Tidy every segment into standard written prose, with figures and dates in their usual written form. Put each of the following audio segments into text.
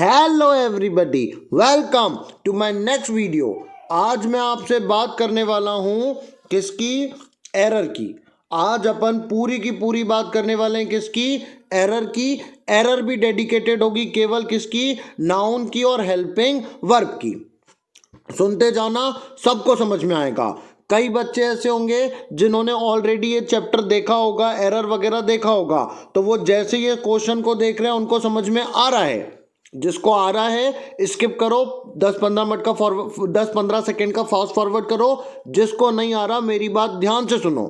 Hello everybody, welcome to my next video. आज मैं आपसे बात करने वाला हूँ किसकी? एरर की। आज अपन पूरी की पूरी बात करने वाले हैं किसकी? एरर की। एरर भी डेडिकेटेड होगी केवल किसकी? नाउन की और हेल्पिंग वर्ब की। सुनते जाना, सबको समझ में आएगा। कई बच्चे ऐसे होंगे जिन्होंने ऑलरेडी ये चैप्टर देखा होगा, एरर वगैरह देखा होगा, तो वो जैसे ये क्वेश्चन को देख रहे हैं उनको समझ में आ रहा है। जिसको आ रहा है स्किप करो, 10-15 मिनट का 10-15 सेकेंड का फास्ट फॉरवर्ड करो। जिसको नहीं आ रहा मेरी बात ध्यान से सुनो।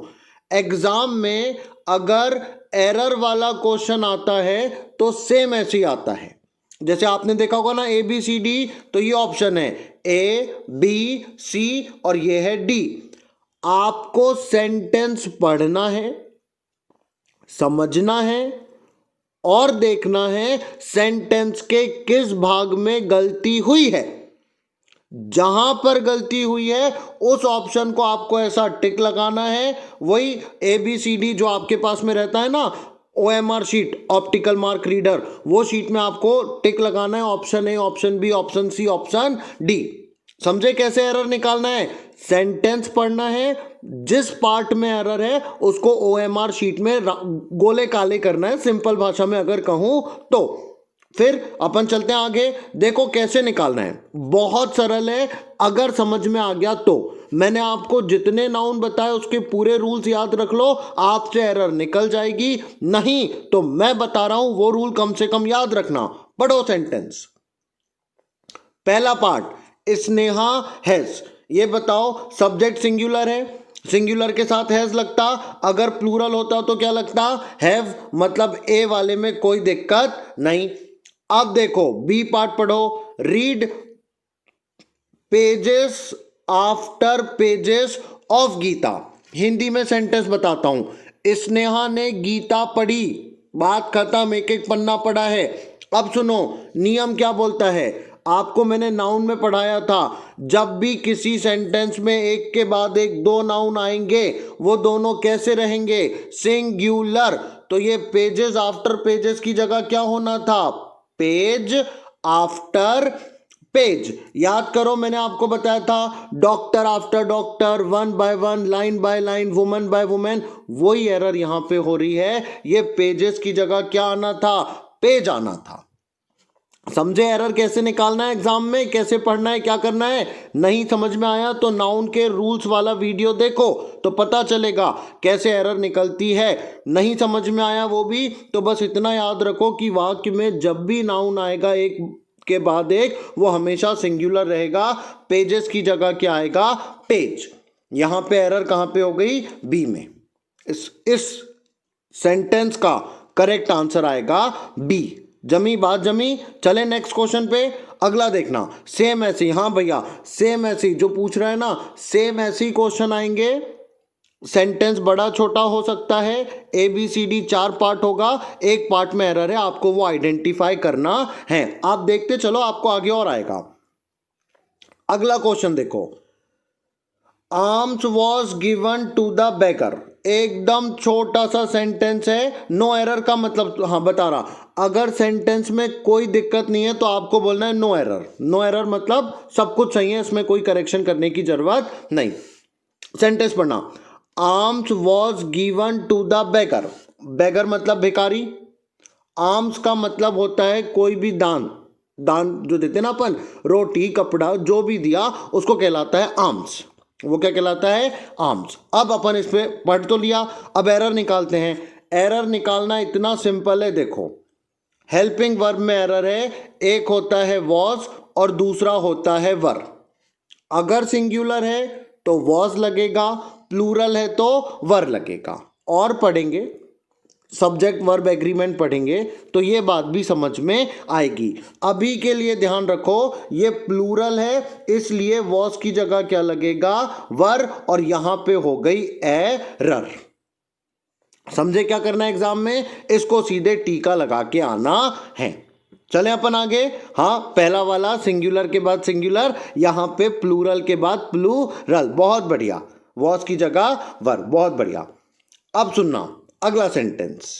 एग्जाम में अगर एरर वाला क्वेश्चन आता है तो सेम ऐसे ही आता है। जैसे आपने देखा होगा ना ABCD, तो ये ऑप्शन है ABC और ये है D। आपको सेंटेंस पढ़ना है, समझना है और देखना है सेंटेंस के किस भाग में गलती हुई है। जहां पर गलती हुई है उस ऑप्शन को आपको ऐसा टिक लगाना है। वही ABCD जो आपके पास में रहता है ना, OMR sheet, optical mark reader, वो शीट में आपको टिक लगाना है। Option A, option B, option C, option D। समझे कैसे एरर निकालना है? सेंटेंस पढ़ना है, जिस पार्ट में एरर है उसको OMR शीट में गोले काले करना है, सिंपल भाषा में अगर कहूं तो। फिर अपन चलते हैं आगे। देखो कैसे निकालना है, बहुत सरल है अगर समझ में आ गया तो। मैंने आपको जितने नाउन बताए उसके पूरे रूल्स याद रख लो, आपसे एरर निकल जाएगी। नहीं तो मैं बता रहा हूं वो रूल कम से कम याद रखना। पढ़ो सेंटेंस। पहला पार्ट, स्नेहा हैज। ये बताओ सब्जेक्ट सिंगुलर है, सिंगुलर के साथ हैज लगता। अगर प्लूरल होता तो क्या लगता? हैव। मतलब ए वाले में कोई दिक्कत नहीं। अब देखो बी पार्ट पढ़ो। Read pages after pages of Gita. Hindi में सेंटेंस बताता हूं। स्नेहा ने गीता पढ़ी, बात खत्म, एक एक पन्ना पढ़ा है। अब सुनो नियम क्या बोलता है। आपको मैंने नाउन में पढ़ाया था, जब भी किसी सेंटेंस में एक के बाद एक दो नाउन आएंगे वो दोनों कैसे रहेंगे? सिंगुलर। तो ये पेजेस आफ्टर पेजेस की जगह क्या होना था? Page after page. याद करो मैंने आपको बताया था doctor after doctor, one by one, line by line, woman by women. वही एरर यहां पे हो रही है। ये पेजेस की जगह क्या आना था? पेज आना था। समझे एरर कैसे निकालना है एग्जाम में, कैसे पढ़ना है, क्या करना है? नहीं समझ में आया तो नाउन के रूल्स वाला वीडियो देखो तो पता चलेगा कैसे एरर निकलती है। नहीं समझ में आया वो भी तो बस इतना याद रखो कि वाक्य में जब भी नाउन आएगा एक के बाद एक, वो हमेशा सिंगुलर रहेगा। पेजेस की जगह क्या आएगा? पेज। यहां पे एरर कहां पे हो गई? बी में। इस सेंटेंस का करेक्ट आंसर आएगा बी। जमी बात जमी। चले नेक्स्ट क्वेश्चन पे। अगला देखना, सेम ऐसी। हाँ भैया सेम ऐसी जो पूछ रहा है ना, सेम ऐसी क्वेश्चन आएंगे। सेंटेंस बड़ा छोटा हो सकता है। ABCD 4 पार्ट होगा, एक पार्ट में एरर है, आपको वो आइडेंटिफाई करना है। आप देखते चलो, आपको आगे और आएगा। अगला क्वेश्चन देखो। Arms was given to the beggar. एकदम छोटा सा सेंटेंस है, नो एरर का मतलब, हाँ बता रहा, अगर सेंटेंस में कोई दिक्कत नहीं है तो आपको बोलना है नो एरर। नो एरर मतलब सब कुछ सही है, इसमें कोई करेक्शन करने की जरूरत नहीं। सेंटेंस पढ़ना। Arms was given to the beggar. Beggar मतलब भिखारी। आर्म्स का मतलब होता है कोई भी दान, दान जो देते ना अपन, रोटी कपड़ा जो भी दिया उसको कहलाता है आर्म्स। वो क्या कहलाता है? आर्म्स। अब अपन इस पे पढ़ तो लिया, अब एरर निकालते हैं। एरर निकालना इतना सिंपल है। देखो हेल्पिंग वर्ब में एरर है, एक होता है वॉज और दूसरा होता है वर। अगर सिंगुलर है तो वॉज लगेगा, प्लूरल है तो वर लगेगा। और पढ़ेंगे सब्जेक्ट वर्ब एग्रीमेंट पढ़ेंगे तो ये बात भी समझ में आएगी। अभी के लिए ध्यान रखो ये प्लूरल है, इसलिए वॉज की जगह क्या लगेगा? वर। और यहां पे हो गई एरर। समझे क्या करना है एग्जाम में? इसको सीधे टीका लगा के आना है। चले अपन आगे। हाँ पहला वाला सिंगुलर के बाद सिंगुलर, यहां पे प्लूरल के बाद प्लूरल। बहुत बढ़िया। वॉज की जगह वर, बहुत बढ़िया। अब सुनना अगला sentence.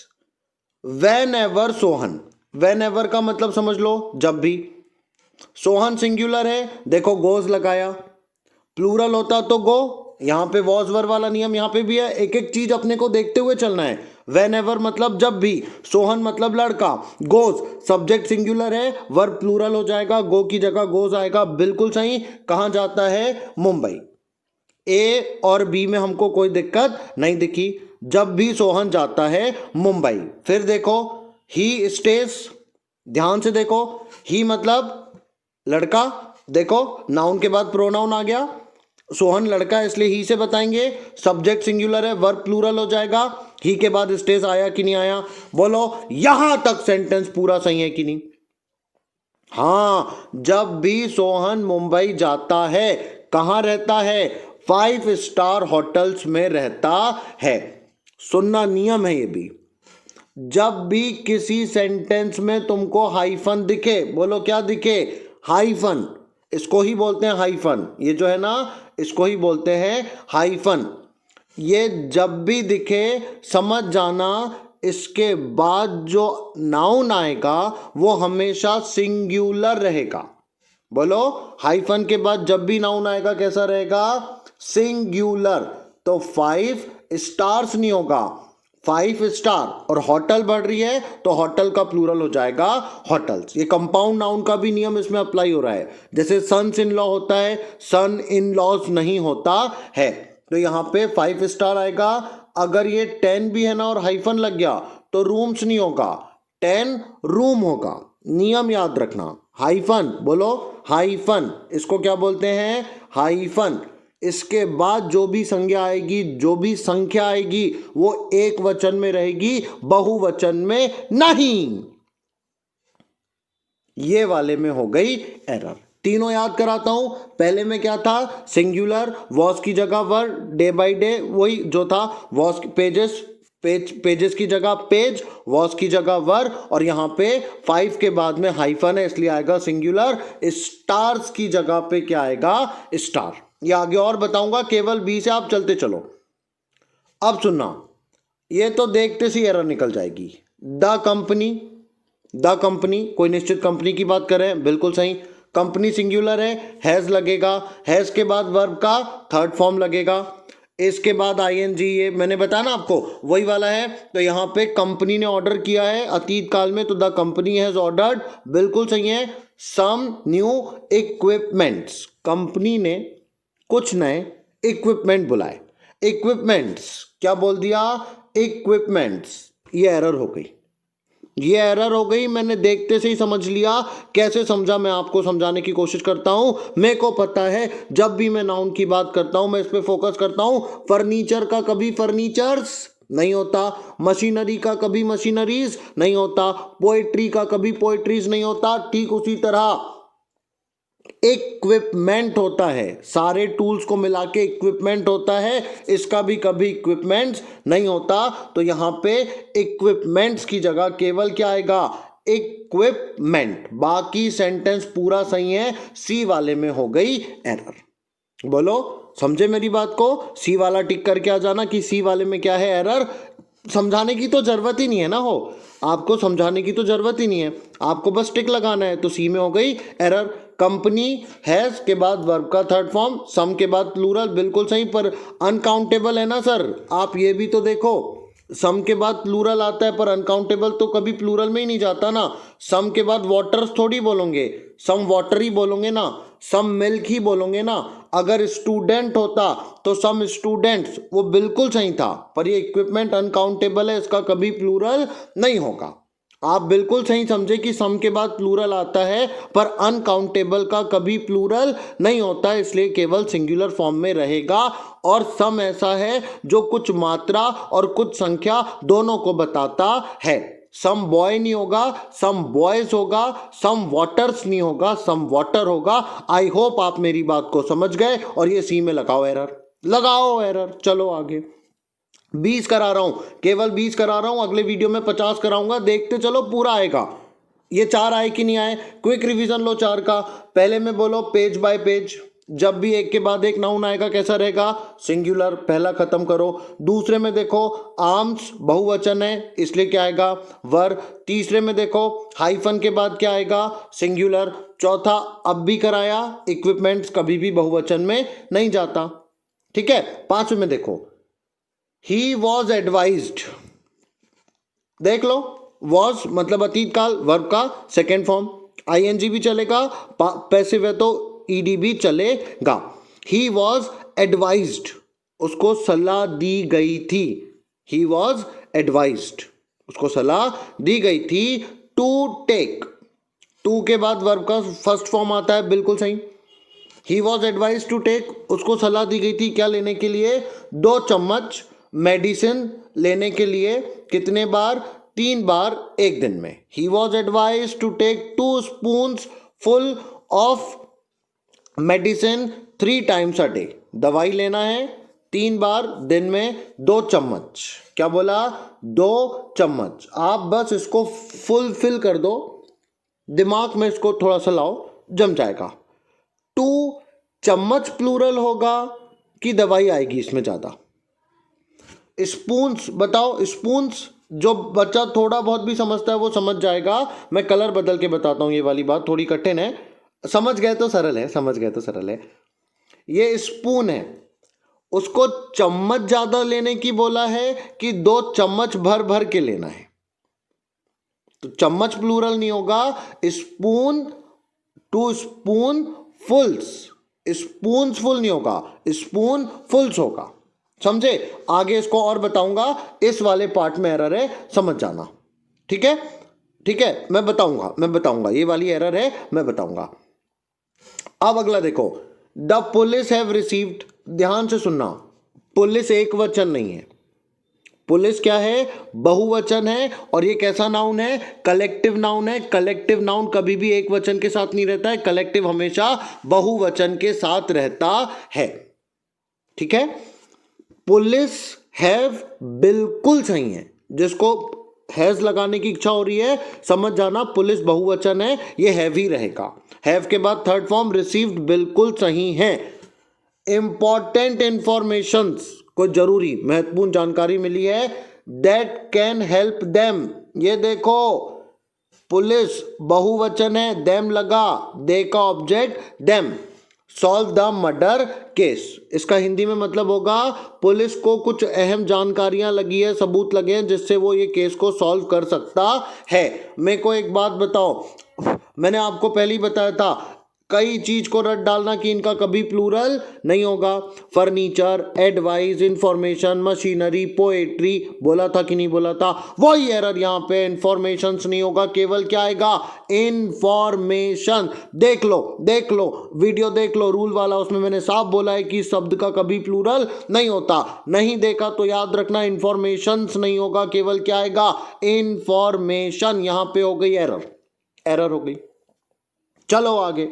When ever Sohan. When ever का मतलब समझ लो, जब भी। सोहन सिंगुलर है, देखो गोज लगाया। प्लूरल होता तो गो, यहां पे वॉज वर वाला नियम यहां पे भी है। एक एक चीज अपने को देखते हुए चलना है। वेन एवर मतलब जब भी, सोहन मतलब लड़का, गोज सब्जेक्ट सिंगुलर है, वर्ब प्लूरल हो जाएगा, गो की जगह गोज आएगा। बिल्कुल सही। कहां जाता है? मुंबई। ए और बी में हमको कोई दिक्कत नहीं दिखी। जब भी सोहन जाता है मुंबई। फिर देखो ही स्टेज, ध्यान से देखो। ही मतलब लड़का, देखो नाउन के बाद प्रोनाउन आ गया। सोहन लड़का है इसलिए ही से बताएंगे। सब्जेक्ट सिंगुलर है, वर्ब प्लूरल हो जाएगा। ही के बाद स्टेज आया कि नहीं आया? बोलो यहां तक सेंटेंस पूरा सही है कि नहीं? हाँ, जब भी सोहन मुंबई जाता है, कहां रहता है? 5 स्टार होटल्स में रहता है। सुनना नियम है ये भी। जब भी किसी सेंटेंस में तुमको हाइफन दिखे, बोलो क्या दिखे? हाइफन। इसको ही बोलते हैं हाइफन। ये जो है ना, इसको ही बोलते हैं हाइफन। ये जब भी दिखे समझ जाना, इसके बाद जो नाउन आएगा वो हमेशा सिंगुलर रहेगा। बोलो हाइफन के बाद जब भी नाउन आएगा कैसा रहेगा? सिंगुलर। तो 5 स्टार्स नहीं होगा, 5 स्टार। और होटल बढ़ रही है तो होटल का प्लूरल हो जाएगा होटल्स। ये कंपाउंड नाउन का भी नियम इसमें अप्लाई हो रहा है। जैसे सन्स इन लॉ होता है, सन इन लॉज नहीं होता है। तो यहाँ पे 5 स्टार आएगा। अगर ये 10 भी है ना और हाइफन लग गया तो रूम्स नहीं होगा, 10 रूम होगा। नियम याद रखना। हाइफन, बोलो हाइफन, इसको क्या बोलते हैं? हाइफन। इसके बाद जो भी संज्ञा आएगी, जो भी संख्या आएगी, वो एक वचन में रहेगी, बहुवचन में नहीं। ये वाले में हो गई एरर। तीनों याद कराता हूं। पहले में क्या था? सिंगुलर, वॉज की जगह वर, डे बाय डे वही जो था। वॉज पेजेस, पेजेस की जगह पेज, वॉज की जगह वर, और यहां पे 5 के बाद में हाइफन है इसलिए आएगा सिंगुलर। स्टार्स की जगह पे क्या आएगा? स्टार। ये आगे और बताऊंगा, केवल बी से आप चलते चलो। अब सुनना, ये तो देखते सी एरर निकल जाएगी। द कंपनी, द कंपनी कोई निश्चित कंपनी की बात कर रहे हैं, बिल्कुल सही। कंपनी सिंगुलर है, हैज लगेगा। हैज के बाद वर्ब का थर्ड फॉर्म लगेगा। इसके बाद आईएनजी, ये मैंने बताया ना आपको, वही वाला है। तो यहाँ पे कंपनी ने ऑर्डर किया है अतीत काल में, तो द कंपनी हैज ऑर्डर्ड, बिल्कुल सही है। सम न्यू इक्विपमेंट्स, कंपनी ने कुछ नए इक्विपमेंट बुलाए। इक्विपमेंट्स क्या बोल दिया? इक्विपमेंट्स। ये एरर हो गई, ये एरर हो गई। मैंने देखते से ही समझ लिया। कैसे समझा मैं आपको समझाने की कोशिश करता हूं। मेरे को पता है जब भी मैं नाउन की बात करता हूं मैं इस पे फोकस करता हूं। फर्नीचर का कभी फर्नीचर्स नहीं होता, मशीनरी का कभी मशीनरीज नहीं होता, पोएट्री का कभी पोएट्रीज नहीं होता। ठीक उसी तरह इक्विपमेंट होता है, सारे टूल्स को मिला के इक्विपमेंट होता है। इसका भी कभी इक्विपमेंट्स नहीं होता। तो यहां पे इक्विपमेंट्स की जगह केवल क्या आएगा? इक्विपमेंट। बाकी सेंटेंस पूरा सही है, सी वाले में हो गई एरर। बोलो समझे मेरी बात को? सी वाला टिक करके आ जाना कि सी वाले में क्या है एरर। समझाने की तो जरूरत ही नहीं है ना, हो आपको समझाने की तो जरूरत ही नहीं है, आपको बस टिक लगाना है। तो सी में हो गई एरर। कंपनी हैज के बाद वर्ब का थर्ड फॉर्म, सम के बाद प्लूरल, बिल्कुल सही। पर अनकाउंटेबल है ना सर, आप ये भी तो देखो। सम के बाद प्लूरल आता है पर अनकाउंटेबल तो कभी प्लूरल में ही नहीं जाता ना। सम के बाद वाटर्स थोड़ी बोलोगे, सम वाटर ही बोलोगे ना, सम मिल्क ही बोलोगे ना। अगर स्टूडेंट होता तो सम स्टूडेंट्स, वो बिल्कुल सही था। पर ये इक्विपमेंट अनकाउंटेबल है, इसका कभी प्लूरल नहीं होगा। आप बिल्कुल सही समझे कि सम के बाद प्लूरल आता है पर अनकाउंटेबल का कभी प्लूरल नहीं होता, इसलिए केवल सिंगुलर फॉर्म में रहेगा। और सम ऐसा है जो कुछ मात्रा और कुछ संख्या दोनों को बताता है। सम बॉय नहीं होगा, सम बॉयज होगा। सम वाटर्स नहीं होगा, सम वाटर होगा। आई होप आप मेरी बात को समझ गए। और ये सी में लगाओ एरर, लगाओ एरर। चलो आगे। 20 करा रहा हूं, केवल 20 करा रहा हूं, अगले वीडियो में 50 कराऊंगा। देखते चलो पूरा आएगा। ये 4 आए कि नहीं आए? क्विक रिवीजन लो 4 का। पहले में बोलो पेज बाय पेज, जब भी एक के बाद एक नाउन आएगा कैसा रहेगा, सिंगुलर, पहला खत्म करो। दूसरे में देखो आर्म्स बहुवचन है इसलिए क्या आएगा, वर। तीसरे में देखो हाइफन के बाद क्या आएगा, सिंगुलर। चौथा अब भी कराया, इक्विपमेंट्स कभी भी बहुवचन में नहीं जाता, ठीक है। पांचवें में देखो ही वॉज एडवाइज्ड, देख लो, वॉज मतलब अतीत काल, वर्ब का सेकेंड फॉर्म, आईएनजी भी चलेगा, पैसिव है तो ईडी भी चलेगा। ही वॉज एडवाइज्ड, उसको सलाह दी गई थी, ही वॉज एडवाइज्ड, उसको सलाह दी गई थी। टू टेक, टू के बाद वर्ब का फर्स्ट फॉर्म आता है, बिल्कुल सही। He was advise to take, उसको सलाह दी गई थी क्या लेने के लिए, 2 चम्मच मेडिसिन लेने के लिए, कितने बार, 3 बार एक दिन में। He was advise to take 2 spoons full of medicine 3 times a day, दवाई लेना है 3 बार दिन में 2 चम्मच, क्या बोला, 2 चम्मच। आप बस इसको फुलफिल कर दो, दिमाग में इसको थोड़ा सा लाओ, जम जाएगा। 2 चम्मच प्लूरल होगा कि दवाई आएगी इसमें ज़्यादा। स्पून्स बताओ, स्पून्स जो बच्चा थोड़ा बहुत भी समझता है वो समझ जाएगा, मैं कलर बदल के बताता हूँ, ये वाली बात थोड़ी कठिन है, समझ गए तो सरल है, समझ गए तो सरल है। ये स्पून है, उसको चम्मच ज़्यादा लेने की बोला है कि 2 चम्मच भर भर के लेना है, तो चम्मच प्लूरल नहीं होगा, स्पून, 2 स्पून फुल्स, स्पून फुल नहीं होगा, स्पून फुल्स होगा, समझे। आगे इसको और बताऊंगा, इस वाले पार्ट में एरर है, समझ जाना, ठीक है, ठीक है, मैं बताऊंगा, ये वाली एरर है, मैं बताऊंगा। अब अगला देखो, द पुलिस हैव रिसीव्ड, ध्यान से सुनना, पुलिस एक वचन नहीं है, पुलिस क्या है, बहुवचन है, और ये कैसा नाउन है, कलेक्टिव नाउन है। कलेक्टिव नाउन कभी भी एक वचन के साथ नहीं रहता है, कलेक्टिव हमेशा बहुवचन के साथ रहता है, ठीक है। पुलिस हैव बिल्कुल सही है, जिसको हैज लगाने की इच्छा हो रही है समझ जाना, पुलिस बहुवचन है, ये हैव ही रहेगा, हैव के बाद थर्ड फॉर्म रिसीव्ड बिल्कुल सही है। इंपॉर्टेंट इंफॉर्मेशंस, कोई जरूरी महत्वपूर्ण जानकारी मिली है, दैट कैन हेल्प देम, ये देखो पुलिस बहुवचन है, देम लगा, दे का object them, solve the murder case, इसका हिंदी में मतलब होगा पुलिस को कुछ अहम जानकारियां लगी है, सबूत लगे हैं जिससे वो ये केस को सॉल्व कर सकता है। मेरे को एक बात बताओ, मैंने आपको पहले ही बताया था कई चीज को रट डालना कि इनका कभी प्लूरल नहीं होगा, furniture, advice, information, machinery, poetry, बोला था कि नहीं बोला था, वही एरर यहाँ पे, इंफॉर्मेशन नहीं होगा, केवल क्या आएगा, इंफॉर्मेशन। देख लो वीडियो देख लो, रूल वाला, उसमें मैंने साफ बोला है कि शब्द का कभी प्लूरल नहीं होता, नहीं देखा तो याद रखना, इंफॉर्मेशन नहीं होगा, केवल क्या आएगा, इंफॉर्मेशन। यहाँ पे हो गई एरर हो गई। चलो आगे,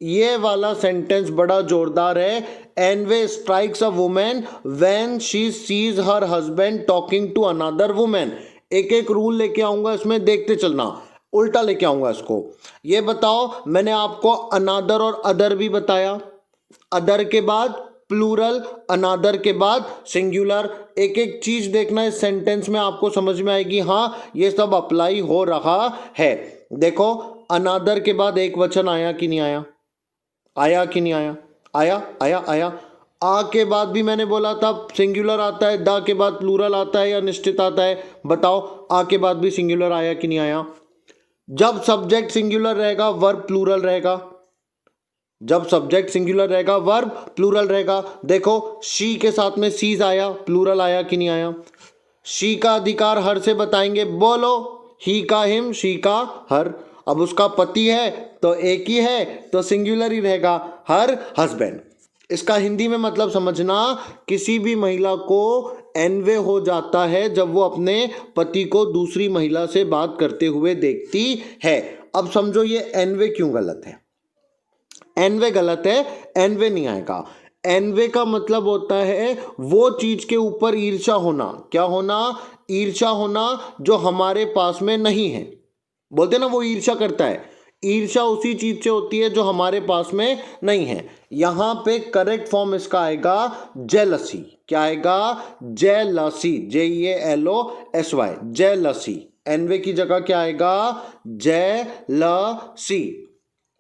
ये वाला सेंटेंस बड़ा जोरदार है, anyway strikes a women when she sees her husband talking to another women. एक एक रूल लेके आऊंगा इसमें, देखते चलना, उल्टा लेके आऊंगा इसको। ये बताओ, मैंने आपको अनदर और अदर भी बताया, अदर के बाद प्लूरल, अनदर के बाद सिंगुलर, एक एक चीज देखना इस सेंटेंस में, आपको समझ में आएगी, हाँ ये सब अप्लाई हो रहा है। देखो अनदर के बाद एक वचन आया कि नहीं आया, आया कि नहीं आया, आया। आ के बाद भी मैंने बोला था सिंगुलर आता है, दा के बाद प्लूरल आता है या निश्चित आता है, बताओ आ के बाद भी सिंगुलर आया कि नहीं आया। जब सब्जेक्ट सिंगुलर रहेगा वर्ब प्लूरल रहेगा, जब सब्जेक्ट सिंगुलर रहेगा वर्ब प्लूरल रहेगा। देखो शी के साथ में सीज आया, प्लूरल आया कि नहीं आया। शी का अधिकार हर से बताएंगे, बोलो, ही का हिम, शी का हर। अब उसका पति है तो एक ही है तो सिंगुलर ही रहेगा, हर हस्बैंड। इसका हिंदी में मतलब समझना, किसी भी महिला को एनवे हो जाता है जब वो अपने पति को दूसरी महिला से बात करते हुए देखती है। अब समझो ये एनवे क्यों गलत है, एनवे गलत है, एनवे नहीं आएगा। एनवे का मतलब होता है वो चीज के ऊपर ईर्ष्या होना, क्या होना, ईर्ष्या होना जो हमारे पास में नहीं है। बोलते ना वो ईर्ष्या करता है, ईर्ष्या उसी चीज से होती है जो हमारे पास में नहीं है। यहां पे करेक्ट फॉर्म इसका आएगा जेलसी। क्या आएगा? Jealousy, JELOSY, jealousy. एनवे की जगह क्या आएगा? जेलसी।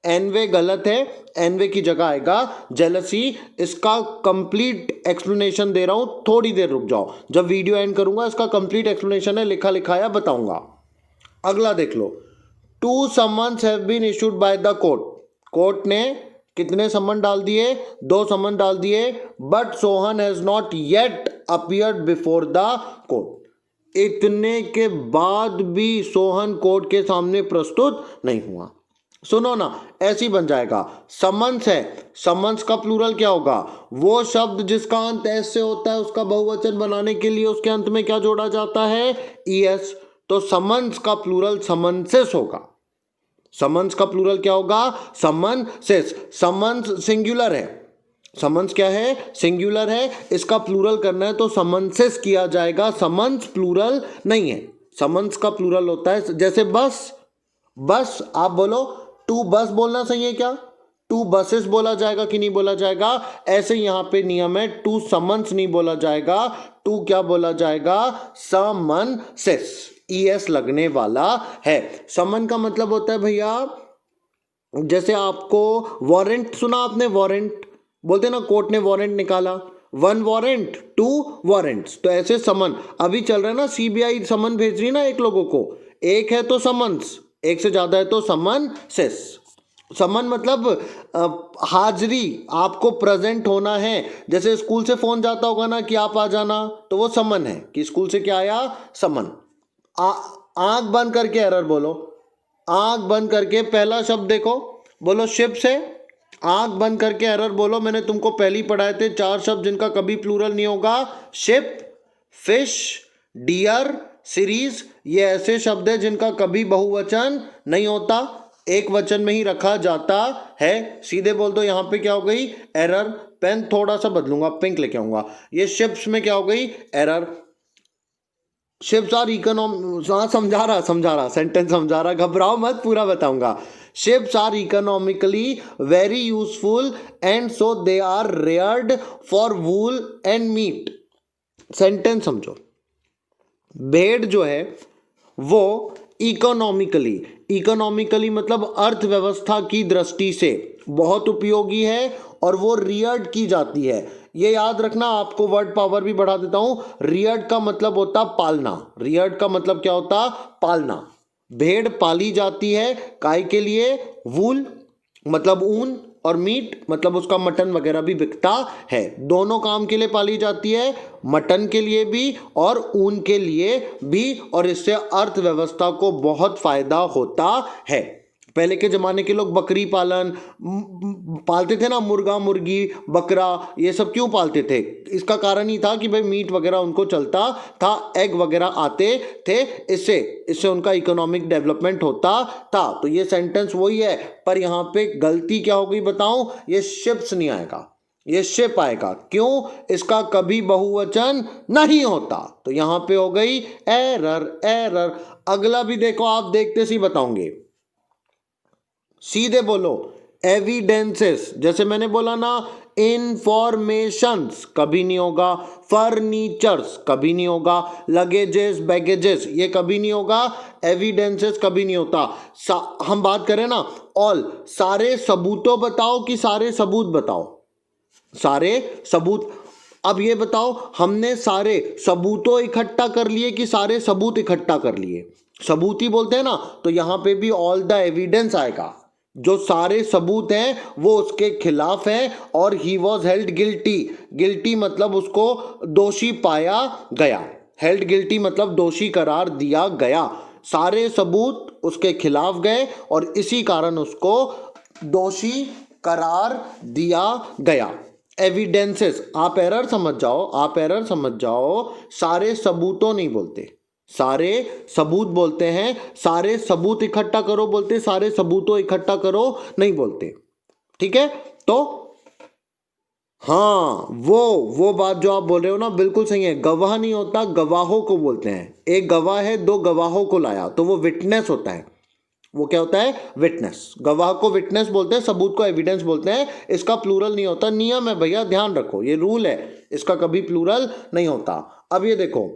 एनवे गलत है, एनवे की जगह आएगा जेलसी। इसका कंप्लीट एक्सप्लेनेशन दे रहा हूं, थोड़ी देर रुक जाओ, जब वीडियो एंड करूंगा इसका कंप्लीट एक्सप्लेनेशन है, लिखा लिखाया बताऊंगा। अगला देख लो, 2 summons have been issued by the court. Court ने कितने समन डाल दिए? 2 समन डाल दिए। But Sohan has not yet appeared before the court. इतने के बाद भी सोहन कोर्ट के सामने प्रस्तुत नहीं हुआ। सुनो ना, ऐसी बन जाएगा, समन्स है, समन्स का प्लूरल क्या होगा? वो शब्द जिसका अंत एस से होता है उसका बहुवचन बनाने के लिए उसके अंत में क्या जोड़ा जाता है? ES। तो समन्स का प्लूरल समन्सेस होगा। समन्स का प्लूरल क्या होगा? समन्सेस। समन्स सिंगुलर है, समन्स क्या है? सिंगुलर है। इसका प्लूरल करना है तो समन्सेस किया जाएगा, समन्स प्लूरल नहीं है। समन्स का प्लूरल होता है जैसे बस, बस आप बोलो 2 बस बोलना सही है क्या? 2 बसेस बोला जाएगा कि नहीं बोला जाएगा? ऐसे यहां पे नियम है, 2 समन्स नहीं बोला जाएगा, 2 क्या बोला जाएगा? समन्सेस। ES लगने वाला है। समन का मतलब होता है भैया, जैसे आपको वारंट सुना आपने? वारंट बोलते ना, कोर्ट ने वारंट निकाला, 1 वारंट 2 वारंट्स। तो ऐसे समन अभी चल रहा है ना, CBI समन भेज रही ना एक लोगों को, एक है तो समन्स, एक से ज्यादा है तो समन सेस। समन मतलब हाजिरी, आपको प्रेजेंट होना है। जैसे स्कूल से फोन जाता होगा ना कि आप आ जाना, तो वो समन है कि स्कूल से क्या आया? समन। आंख बंद करके एरर बोलो, आंख बंद करके पहला शब्द देखो, बोलो शिप से। आंख बंद करके एरर बोलो, मैंने तुमको पहली पढ़ाए थे 4 शब्द जिनका कभी प्लूरल नहीं होगा। शिप, फिश, डियर, सीरीज, ये ऐसे शब्द है जिनका कभी बहुवचन नहीं होता, एक वचन में ही रखा जाता है। सीधे बोल दो, यहां पे क्या हो गई? एरर। पेन थोड़ा सा बदलूंगा, पिंक लेके आऊंगा। ये शिप्स में क्या हो गई? एरर। शिप्स आर समझा रहा सेंटेंस समझा रहा, घबराओ मत, पूरा बताऊंगा। Ships are economically very useful and so they are reared for wool and meat. Sentence समझो, भेड़ जो है वो इकोनॉमिकली, इकोनॉमिकली मतलब अर्थव्यवस्था की दृष्टि से बहुत उपयोगी है और वो रियर्ड की जाती है। ये याद रखना, आपको वर्ड पावर भी बढ़ा देता हूं। रियर्ड का मतलब होता पालना, रियर्ड का मतलब क्या होता? पालना। भेड़ पाली जाती है काय के लिए? वूल मतलब ऊन, और मीट मतलब उसका मटन वगैरह भी बिकता है। दोनों काम के लिए पाली जाती है, मटन के लिए भी और ऊन के लिए भी, और इससे अर्थव्यवस्था को बहुत फायदा होता है। पहले के जमाने के लोग बकरी पालन पालते थे ना, मुर्गा मुर्गी बकरा ये सब क्यों पालते थे? इसका कारण ही था कि भाई मीट वगैरह उनको चलता था, एग वगैरह आते थे, इससे इससे उनका इकोनॉमिक डेवलपमेंट होता था। तो ये सेंटेंस वही है, पर यहाँ पे गलती क्या हो गई बताऊं? ये शिप्स नहीं आएगा, ये शिप आएगा। क्यों? इसका कभी बहुवचन नहीं होता, तो यहां पे हो गई एरर, एरर। अगला भी देखो, आप देखते सी बताओगे। सीधे बोलो, एविडेंसेस, जैसे मैंने बोला ना, इंफॉर्मेशंस कभी नहीं होगा, फर्नीचर्स कभी नहीं होगा, लगेजेस बैगेजेस ये कभी नहीं होगा, एविडेंसेस कभी नहीं होता। हम बात करें ना ऑल, सारे सबूतों बताओ कि सारे सबूत बताओ? सारे सबूत। अब ये बताओ, हमने सारे सबूतों इकट्ठा कर लिए कि सारे सबूत इकट्ठा कर लिए? सबूत ही बोलते हैं ना, तो यहां पे भी ऑल द एविडेंस आएगा। जो सारे सबूत हैं वो उसके खिलाफ हैं, और he was held guilty. Guilty मतलब उसको दोषी पाया गया, हेल्ड गिल्टी मतलब दोषी करार दिया गया। सारे सबूत उसके खिलाफ गए और इसी कारण उसको दोषी करार दिया गया। एविडेंसेस, आप एरर समझ जाओ, आप एरर समझ जाओ, सारे सबूतों नहीं बोलते, सारे सबूत बोलते हैं। सारे सबूत इकट्ठा करो बोलते, सारे सबूतों इकट्ठा करो नहीं बोलते। ठीक है? तो हाँ, वो बात जो आप बोल रहे हो ना बिल्कुल सही है। गवाह नहीं होता, गवाहों को बोलते हैं। एक गवाह है, 2 गवाहों को लाया तो वो विटनेस होता है। वो क्या होता है? विटनेस। गवाह को विटनेस बोलते हैं, सबूत को एविडेंस बोलते हैं। इसका प्लूरल नहीं होता, नियम है भैया, ध्यान रखो, ये रूल है, इसका कभी प्लूरल नहीं होता। अब ये देखो,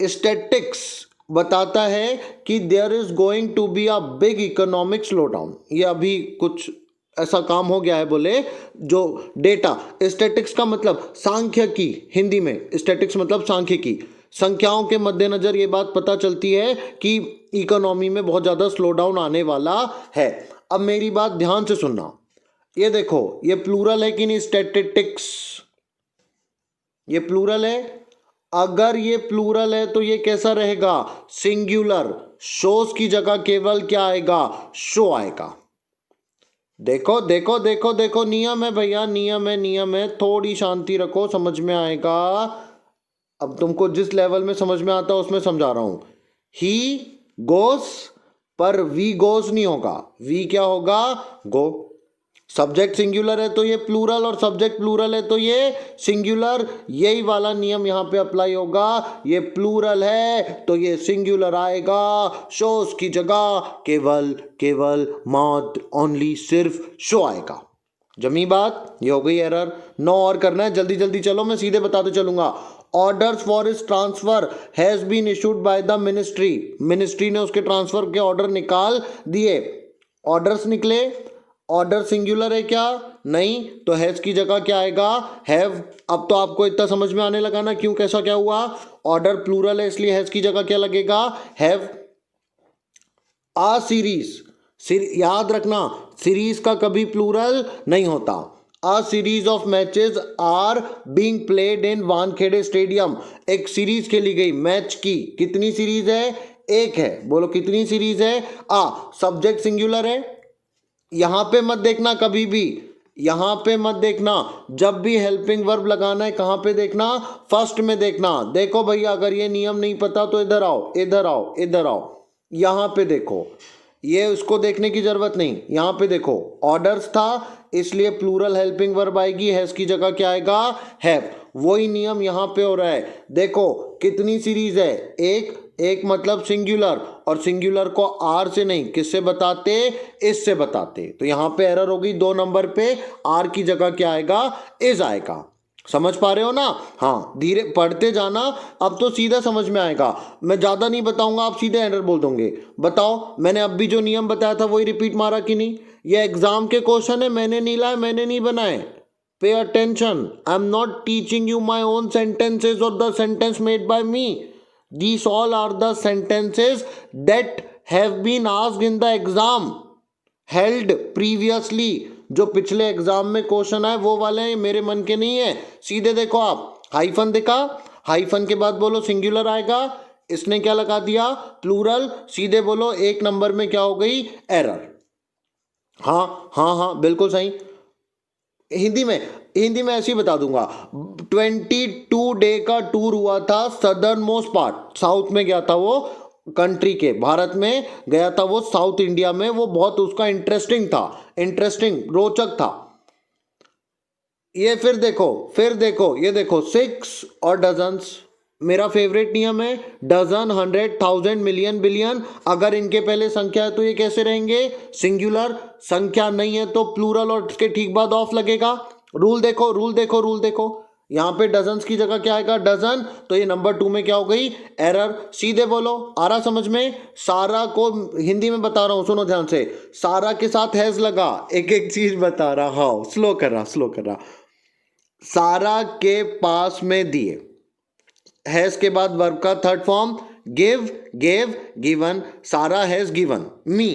स्टैटिस्टिक्स बताता है कि there is going to be a big economic slowdown. ये अभी कुछ ऐसा काम हो गया है, बोले जो डेटा, स्टैटिस्टिक्स का मतलब सांख्यिकी, हिंदी में स्टैटिस्टिक्स मतलब सांख्यिकी, संख्याओं के मद्देनजर ये बात पता चलती है कि इकोनॉमी में बहुत ज़्यादा स्लो डाउन आने वाला है। अब मेरी बात ध्यान से सुनना, ये देखो, ये प्लूरल है कि नहीं? स्टैटिस्टिक्स, ये प्लूरल है। अगर ये प्लूरल है तो ये कैसा रहेगा? सिंगुलर। शोज की जगह केवल क्या आएगा? शो आएगा। देखो देखो देखो देखो, नियम है भैया, नियम है, नियम है, थोड़ी शांति रखो, समझ में आएगा। अब तुमको जिस लेवल में समझ में आता है उसमें समझा रहा हूं। ही गोस, पर वी गोस नहीं होगा, वी क्या होगा? गो। सब्जेक्ट सिंगुलर है तो ये प्लूरल, और सब्जेक्ट प्लूरल है तो ये सिंगुलर। यही वाला नियम यहां पे अप्लाई होगा। ये प्लूरल है तो ये सिंगुलर आएगा, शोज की जगह केवल, केवल, मात्र, ओनली, सिर्फ शो आएगा। जमी बात? ये हो गई एरर। 9 और करना है, जल्दी जल्दी चलो, मैं सीधे बताते चलूंगा। Orders for this transfer has been issued by the ministry. Ministry ने उसके ट्रांसफर के ऑर्डर निकाल दिए। ऑर्डर्स निकले, ऑर्डर सिंगुलर है क्या? नहीं, तो हैज की जगह क्या आएगा? हैव। अब तो आपको इतना समझ में आने लगा ना क्यों, कैसा क्या हुआ? ऑर्डर प्लूरल है इसलिए हैज की जगह क्या लगेगा? हैव। आ सीरीज, याद रखना, सीरीज का कभी प्लूरल नहीं होता। A series of matches are being played in Wankhede stadium. एक सीरीज खेली गई मैच की। कितनी सीरीज है? एक है। बोलो कितनी सीरीज है? सब्जेक्ट सिंगुलर है। यहां पे मत देखना कभी भी, यहां पे मत देखना, जब भी हेल्पिंग वर्ब लगाना है कहां पे देखना? फर्स्ट में देखना। देखो भैया, अगर ये नियम नहीं पता तो इधर आओ, इधर आओ, इधर आओ, यहां पे देखो, ये उसको देखने की जरूरत नहीं, यहां पे देखो। ऑर्डर्स था इसलिए प्लूरल हेल्पिंग वर्ब आएगी, हैज की जगह क्या आएगा? हैव। वही नियम यहां पे हो रहा है। देखो कितनी सीरीज है? एक। एक मतलब सिंगुलर, और सिंगुलर को आर से नहीं, किससे बताते? इससे बताते। तो यहां पे एरर होगी 2 नंबर पे, आर की जगह क्या आएगा? इज आएगा। समझ पा रहे हो ना? हाँ, धीरे पढ़ते जाना, अब तो सीधा समझ में आएगा। मैं ज्यादा नहीं बताऊंगा, आप सीधे एरर बोल दोगे। बताओ, मैंने अब भी जो नियम बताया था वही रिपीट मारा कि नहीं? ये एग्जाम के क्वेश्चन है, मैंने नहीं लाए, मैंने नहीं बनाए। Pay attention, I am not teaching you my own sentences और the sentence made by me. These all are the sentences that have been asked in the exam held previously। जो पिछले एग्जाम में क्वेश्चन आए वो वाले हैं, मेरे मन के नहीं है। सीधे देखो आप, हाइफन देखा, हाइफन के बाद बोलो सिंगुलर आएगा, इसने क्या लगा दिया? प्लूरल। सीधे बोलो 1 नंबर में क्या हो गई? एरर। हाँ हाँ हाँ, बिल्कुल सही। हिंदी में ऐसे ही बता दूंगा। 22 डे का टूर हुआ था, सदर्न मोस्ट पार्ट, साउथ में गया था वो, कंट्री के, भारत में गया था वो, साउथ इंडिया में। वो बहुत उसका इंटरेस्टिंग था, इंटरेस्टिंग, रोचक था। ये फिर देखो, ये देखो 6 और डजन्स, मेरा फेवरेट नियम है। डजन, 100, 1000, मिलियन, बिलियन, अगर इनके पहले संख्या है तो ये कैसे रहेंगे? सिंगुलर। संख्या नहीं है तो प्लूरल और इसके ठीक बाद ऑफ लगेगा। रूल देखो, रूल देखो, रूल देखो, यहां पे डजन्स की जगह क्या आएगा? डजन। तो ये नंबर 2 में क्या हो गई? एरर। सीधे बोलो, आ रहा समझ में? सारा को हिंदी में बता रहा हूं, सुनो ध्यान से। सारा के साथ हैज लगा, एक एक चीज बता रहा। हाँ, स्लो कर रहा। सारा के पास में दिए, हैज के बाद वर्ब का third form give, gave, given. सारा हैज गिवन मी।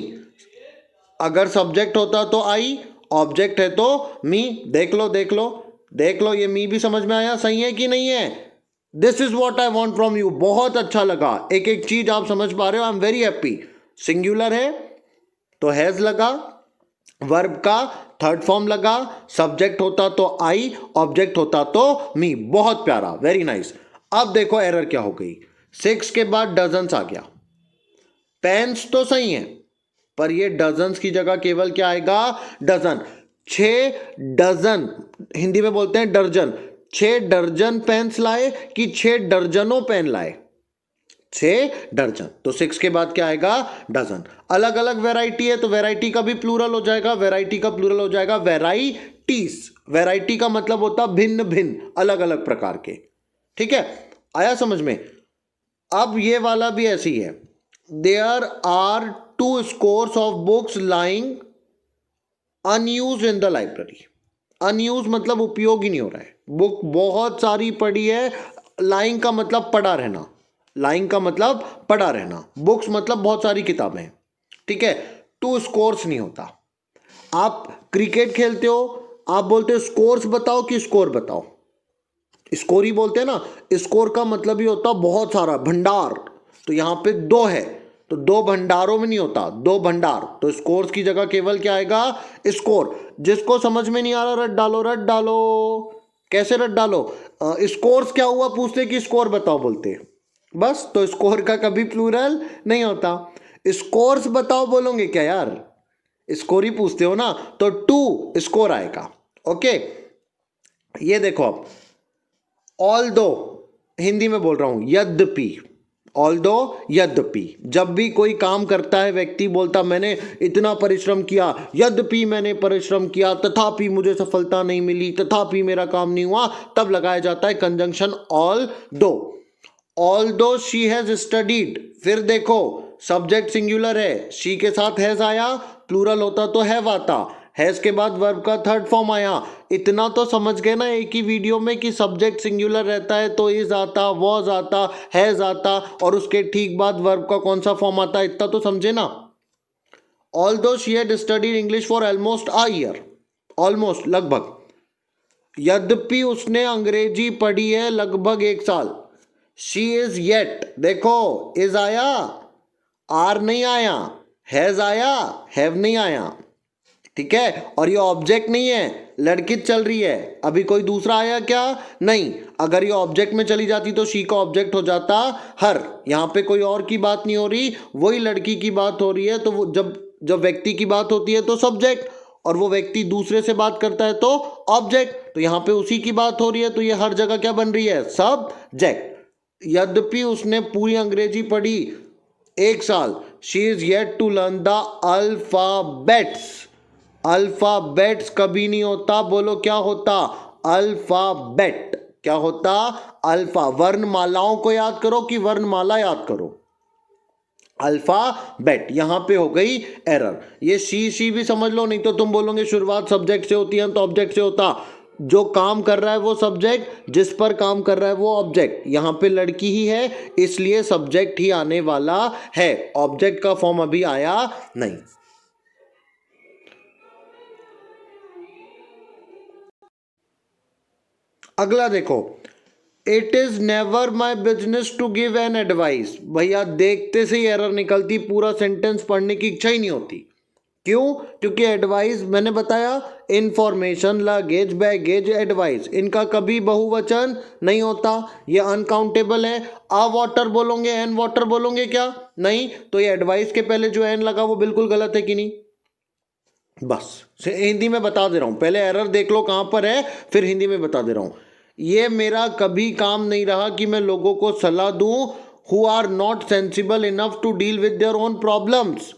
अगर सब्जेक्ट होता तो आई, ऑब्जेक्ट है तो मी। देख लो, ये मी भी समझ में आया? सही है कि नहीं है? This is what I want from you. बहुत अच्छा लगा, एक एक चीज आप समझ पा रहे हो, I am very happy. Singular है तो हैज लगा, वर्ब का थर्ड फॉर्म लगा, सब्जेक्ट होता तो आई, ऑब्जेक्ट होता तो मी। बहुत प्यारा, वेरी नाइस। अब देखो एरर क्या हो गई। 6 के बाद डजन्स आ गया। पेन्स तो सही है, पर ये डजन्स की जगह केवल क्या आएगा? डजन। 6 डजन, हिंदी में बोलते हैं दर्जन। 6 दर्जन पेन्स लाए कि 6 दर्जनों पेन लाए? 6 दर्जन। तो 6 के बाद क्या आएगा? डजन। अलग अलग वैरायटी है तो वैरायटी का भी प्लूरल हो जाएगा, वैरायटी का प्लूरल हो जाएगा वैराइटीज। वैरायटी का मतलब होता भिन्न भिन्न, अलग अलग प्रकार के। ठीक है, आया समझ में? अब ये वाला भी ऐसी है, there are 2 scores of books lying unused in the library. Unused मतलब उपयोग ही नहीं हो रहा है, बुक बहुत सारी पड़ी है। लाइंग का मतलब पड़ा रहना, लाइंग का मतलब पड़ा रहना, बुक्स मतलब बहुत सारी किताबें। ठीक है, 2 scores नहीं होता। आप क्रिकेट खेलते हो, आप बोलते हो स्कोर्स बताओ कि स्कोर बताओ, स्कोर ही बोलते हैं ना। स्कोर का मतलब ही होता बहुत सारा, भंडार। तो यहां पे 2 है तो 2 भंडारों में नहीं होता, 2 भंडार। तो स्कोर्स की जगह केवल क्या आएगा? स्कोर। जिसको समझ में नहीं आ रहा रट डालो, रट डालो। कैसे रट डालो? स्कोर्स क्या हुआ पूछते कि स्कोर बताओ बोलते, बस। तो स्कोर का कभी प्लूरल नहीं होता। स्कोर्स बताओ बोलोगे क्या यार? स्कोर ही पूछते हो ना, तो 2 स्कोर आएगा। ओके, ये देखो आप, ऑल्दो हिंदी में बोल रहा हूं, यद्यपि। ऑल्दो यद्यपि, जब भी कोई काम करता है व्यक्ति बोलता मैंने इतना परिश्रम किया, यद्यपि मैंने परिश्रम किया तथापि मुझे सफलता नहीं मिली, तथापि मेरा काम नहीं हुआ, तब लगाया जाता है conjunction although. Although she has studied, फिर देखो सब्जेक्ट सिंगुलर है, शी के साथ हैज आया, प्लूरल होता तो हैव आता, हैज के बाद वर्ब का थर्ड फॉर्म आया। इतना तो समझ गए ना एक ही वीडियो में कि सब्जेक्ट सिंगुलर रहता है तो इज आता, वॉज आता, हैज आता, और उसके ठीक बाद वर्ब का कौन सा फॉर्म आता है, इतना तो समझे ना। Although she had studied English for almost a year, almost लगभग। यद्यपि उसने अंग्रेजी पढ़ी है लगभग 1 साल। शी इज येट, देखो इज आया, आर नहीं आया, हैज आया, हैव नहीं आया। ठीक है, और ये ऑब्जेक्ट नहीं है, लड़की चल रही है। अभी कोई दूसरा आया क्या? नहीं। अगर ये ऑब्जेक्ट में चली जाती तो शी का ऑब्जेक्ट हो जाता हर। यहां पे कोई और की बात नहीं हो रही, वही लड़की की बात हो रही है। तो वो जब जब व्यक्ति की बात होती है तो सब्जेक्ट, और वो व्यक्ति दूसरे से बात करता है तो ऑब्जेक्ट। तो यहां पे उसी की बात हो रही है तो ये हर जगह क्या बन रही है? सब्जेक्ट। यद्यपि उसने पूरी अंग्रेजी पढ़ी 1 साल, she is yet to learn the alphabets. Alphabets कभी नहीं होता, बोलो क्या होता? अल्फाबेट। क्या होता? अल्फा। वर्णमालाओं को याद करो कि वर्णमाला याद करो? अल्फाबेट। यहां पे हो गई एरर। ये शी भी समझ लो, नहीं तो तुम बोलोगे शुरुआत सब्जेक्ट से होती है तो ऑब्जेक्ट से होता। जो काम कर रहा है वो सब्जेक्ट, जिस पर काम कर रहा है वो ऑब्जेक्ट। यहां पे लड़की ही है इसलिए सब्जेक्ट ही आने वाला है, ऑब्जेक्ट का फॉर्म अभी आया नहीं। अगला देखो, it is never my business to give an advice. भैया देखते से ही एरर निकलती, पूरा सेंटेंस पढ़ने की इच्छा ही नहीं होती। क्यों? क्योंकि एडवाइस मैंने बताया, इंफॉर्मेशन, लगेज, बैगेज, एडवाइस, इनका कभी बहुवचन नहीं होता, ये अनकाउंटेबल है। आ वाटर बोलोगे, एन वाटर बोलोगे क्या? नहीं। तो ये एडवाइस के पहले जो एन लगा वो बिल्कुल गलत है कि नहीं? बस हिंदी में बता दे रहा हूं, पहले एरर देख लो कहां पर है, फिर हिंदी में बता दे रहा हूं। ये मेरा कभी काम नहीं रहा कि मैं लोगों को सलाह दूं who are not sensible enough to deal with their own problems.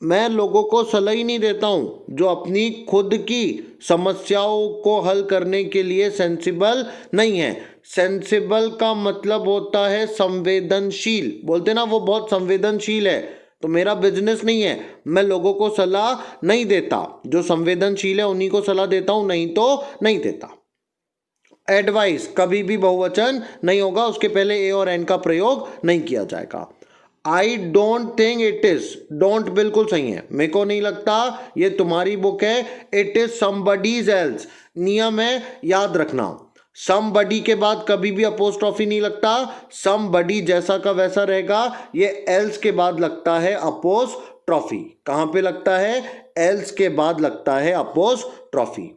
मैं लोगों को सलाह ही नहीं देता हूं जो अपनी खुद की समस्याओं को हल करने के लिए सेंसिबल नहीं है। सेंसिबल का मतलब होता है संवेदनशील, बोलते ना वो बहुत संवेदनशील है। तो मेरा बिजनेस नहीं है, मैं लोगों को सलाह नहीं देता, जो संवेदनशील है उन्हीं को सलाह देता हूं, नहीं तो नहीं देता। एडवाइस कभी भी बहुवचन नहीं होगा, उसके पहले ए और एन का प्रयोग नहीं किया जाएगा। I don't think it is, don't बिल्कुल सही है, मेरे को नहीं लगता, ये तुम्हारी बुक है। इट इज समबडीज एल्स, नियम है याद रखना, समबडी के बाद कभी भी अपोस्ट्रोफी नहीं लगता, समबडी जैसा का वैसा रहेगा। ये एल्स के बाद लगता है अपोस्ट्रोफी। कहां पे लगता है? एल्स के बाद लगता है अपोस्ट्रोफी।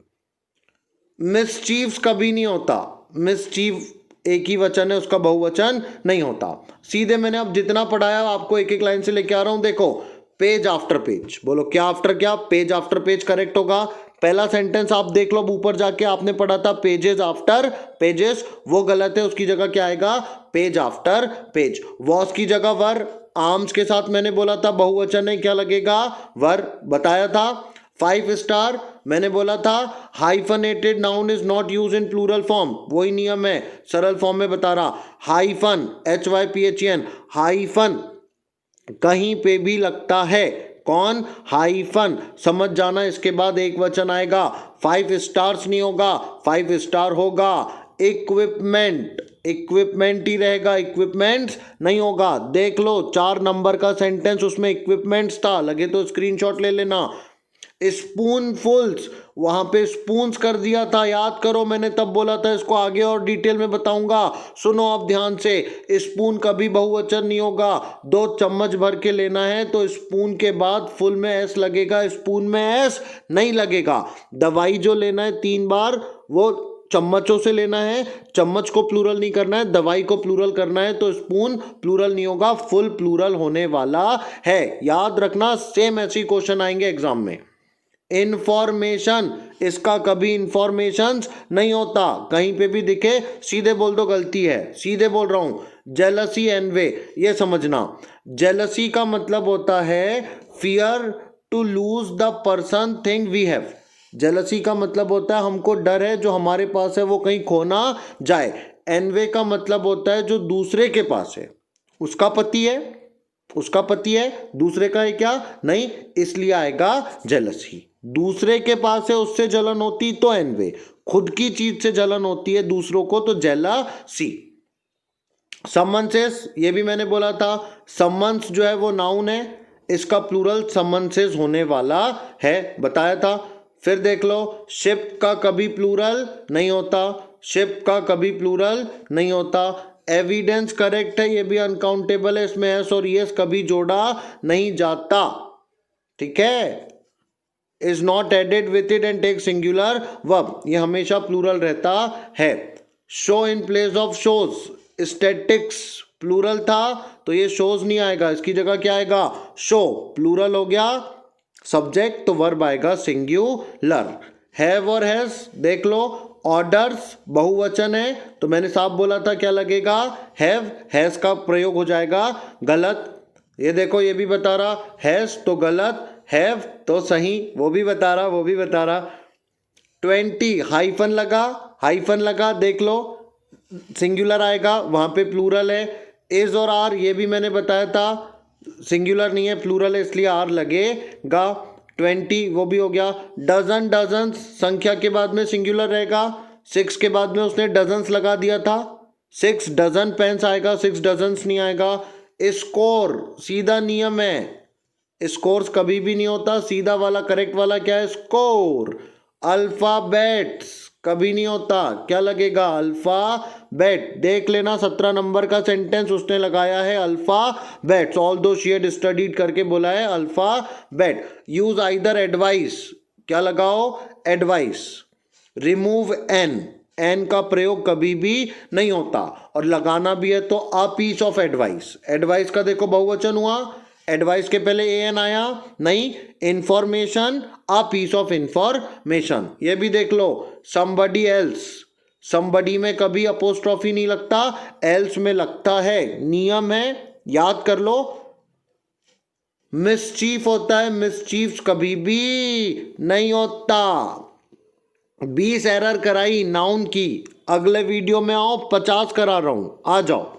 मिसचीव्स कभी नहीं होता, मिसचीव एक ही वचन है, उसका बहुवचन नहीं होता। सीधे मैंने अब जितना पढ़ाया आपको एक एक लाइन से लेके आ रहा हूं। देखो, पेज आफ्टर पेज, बोलो क्या आफ्टर क्या? पेज आफ्टर पेज करेक्ट होगा। पहला सेंटेंस आप देख लो, अब ऊपर जाके आपने पढ़ा था पेजेस आफ्टर पेजेस, वो गलत है, उसकी जगह क्या आएगा, पेज आफ्टर पेज। वॉस की जगह वर, आर्म्स के साथ मैंने बोला था बहुवचन है, क्या लगेगा, वर, बताया था। 5 स्टार मैंने बोला था hyphenated noun is not use in plural form, वही नियम है, सरल फॉर्म में बता रहा। हाइफन HYPHEN, हाइफन कहीं पे भी लगता है, कौन, हाइफन, समझ जाना, इसके बाद एक वचन आएगा। 5 स्टार्स नहीं होगा, 5 स्टार होगा। इक्विपमेंट, इक्विपमेंट ही रहेगा, इक्विपमेंट्स नहीं होगा। देख लो 4 नंबर का सेंटेंस, उसमें इक्विपमेंट्स था, लगे तो स्क्रीनशॉट ले लेना। स्पूनफुल्स, वहां पे स्पून्स कर दिया था, याद करो, मैंने तब बोला था इसको आगे और डिटेल में बताऊंगा। सुनो अब ध्यान से, स्पून कभी बहुवचन नहीं होगा, 2 चम्मच भर के लेना है तो स्पून के बाद फुल में एस लगेगा, स्पून में एस नहीं लगेगा। दवाई जो लेना है 3 बार, वो चम्मचों से लेना है, चम्मच को प्लूरल नहीं करना है, दवाई को प्लूरल करना है, तो स्पून प्लूरल नहीं होगा, फुल प्लूरल होने वाला है, याद रखना। सेम ऐसे क्वेश्चन आएंगे एग्जाम में। इंफॉर्मेशन, इसका कभी इंफॉर्मेशंस नहीं होता, कहीं पे भी दिखे सीधे बोल दो गलती है, सीधे बोल रहा हूं। जेलसी एनवे, ये समझना, जेलसी का मतलब होता है fear to lose the person thing we have. Jealousy का मतलब होता है हमको डर है जो हमारे पास है वो कहीं खोना जाए। एनवे का मतलब होता है जो दूसरे के पास है, उसका पति है, उसका पति है, दूसरे का है क्या, नहीं, इसलिए आएगा जेलसी। दूसरे के पास है उससे जलन होती तो एनवे, खुद की चीज से जलन होती है दूसरों को तो जेलसी। समन्सेस, ये भी मैंने बोला था, समन्स जो है वो नाउन है, इसका प्लूरल समन्सेस होने वाला है, बताया था। फिर देख लो, शिप का कभी प्लूरल नहीं होता, शिप का कभी प्लूरल नहीं होता। एविडेंस करेक्ट है, ये भी अनकाउंटेबल है, इसमें एस और यस कभी जोड़ा नहीं जाता, ठीक है। Is not added with it and take singular verb, ये हमेशा प्लूरल रहता है। Show in place of shows, statics plural था तो ये शोज नहीं आएगा, इसकी जगह क्या आएगा, शो, प्लूरल हो गया, सब्जेक्ट तो वर्ब आएगा सिंगुलर। हैव और हैज देख लो, ऑर्डर्स बहुवचन है तो मैंने साफ बोला था क्या लगेगा, हैव, हैज का प्रयोग हो जाएगा गलत। ये देखो ये भी बता रहा, हैज तो गलत, हैव तो सही, वो भी बता रहा, वो भी बता रहा। 20 हाइफन लगा, हाइफन लगा, देख लो सिंगुलर आएगा, वहां पे प्लूरल है। इज और आर, ये भी मैंने बताया था, सिंगुलर नहीं है प्लूरल है इसलिए आर लगेगा। 20 वो भी हो गया। डजन, डजन संख्या के बाद में सिंगुलर रहेगा, 6 के बाद में उसने डजन्स लगा दिया था, 6 डजन पेन्स आएगा, 6 डजन्स नहीं आएगा। स्कोर सीधा नियम है, स्कोर्स कभी भी नहीं होता, सीधा वाला करेक्ट वाला क्या है, स्कोर। अल्फाबेट्स कभी नहीं होता, क्या लगेगा, अल्फाबेट। देख लेना 17 नंबर का सेंटेंस उसने लगाया है अल्फाबेट्स, ऑल दो शी हैड स्टडीड करके बोला है अल्फाबेट। यूज आइदर एडवाइस, क्या लगाओ, एडवाइस। रिमूव एन, एन का प्रयोग कभी भी नहीं होता, और लगाना भी है तो a piece of advice. Advice का देखो बहुवचन हुआ, एडवाइस के पहले ए एन आया नहीं, information, a piece of information. ये भी देख लो, समबडी एल्स, समबडी में कभी अपोस्ट्रोफी नहीं लगता, एल्स में लगता है, नियम है, याद कर लो। मिसचीफ होता है, मिसचीफ कभी भी नहीं होता। 20 एरर कराई नाउन की, अगले वीडियो में आओ 50 करा रहा हूं, आ जाओ।